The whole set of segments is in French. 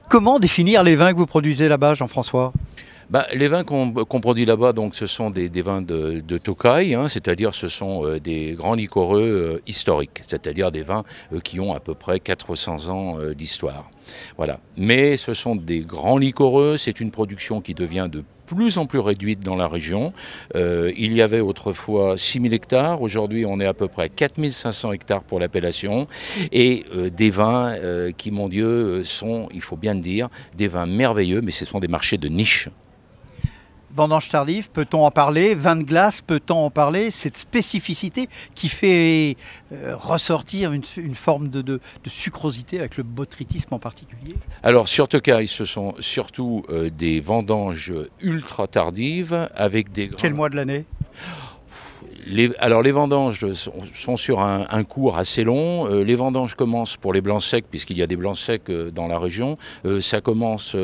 Comment définir les vins que vous produisez là-bas, Jean-François? Les vins qu'on produit là-bas, donc, ce sont des vins de Tokai, hein, c'est-à-dire ce sont des grands liquoreux historiques, c'est-à-dire des vins qui ont à peu près 400 ans d'histoire. Voilà. Mais ce sont des grands liquoreux, c'est une production qui devient de plus en plus réduite dans la région. Il y avait autrefois 6000 hectares, aujourd'hui on est à peu près 4500 hectares pour l'appellation, et des vins qui, mon Dieu, sont, il faut bien le dire, des vins merveilleux, mais ce sont des marchés de niche. Vendange tardive, peut-on en parler? Vin de glace, peut-on en parler? Cette spécificité qui fait ressortir une forme de sucrosité avec le botrytisme en particulier. Alors sur Tokai, ce sont surtout des vendanges ultra tardives avec des Quel grains. mois de l'année? Alors les vendanges sont sur un cours assez long. Les vendanges commencent pour les blancs secs, puisqu'il y a des blancs secs dans la région. Ça commence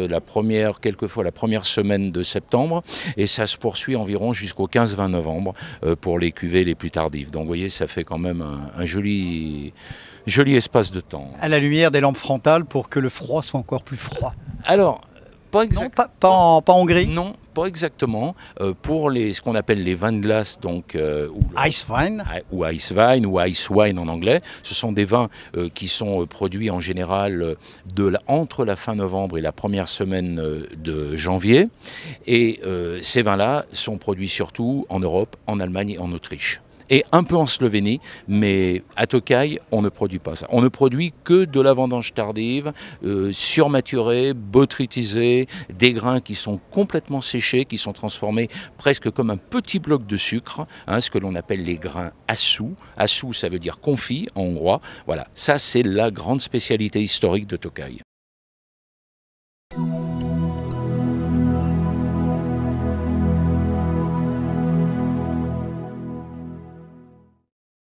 quelquefois la première semaine de septembre, et ça se poursuit environ jusqu'au 15-20 novembre pour les cuvées les plus tardives. Donc vous voyez, ça fait quand même un joli espace de temps. À la lumière des lampes frontales pour que le froid soit encore plus froid. Alors, pas Non, exactement. pas en Hongrie. Non, pas exactement. Pour ce qu'on appelle les vins de glace, donc, Ice wine. ou ice wine ou ice wine en anglais, ce sont des vins qui sont produits en général entre la fin novembre et la première semaine de janvier. Et ces vins-là sont produits surtout en Europe, en Allemagne et en Autriche. Et un peu en Slovénie, mais à Tokai, on ne produit pas ça. On ne produit que de la vendange tardive, surmaturée, botrytisée, des grains qui sont complètement séchés, qui sont transformés presque comme un petit bloc de sucre, hein, ce que l'on appelle les grains assou. Assou, ça veut dire confit en hongrois. Voilà, ça c'est la grande spécialité historique de Tokai.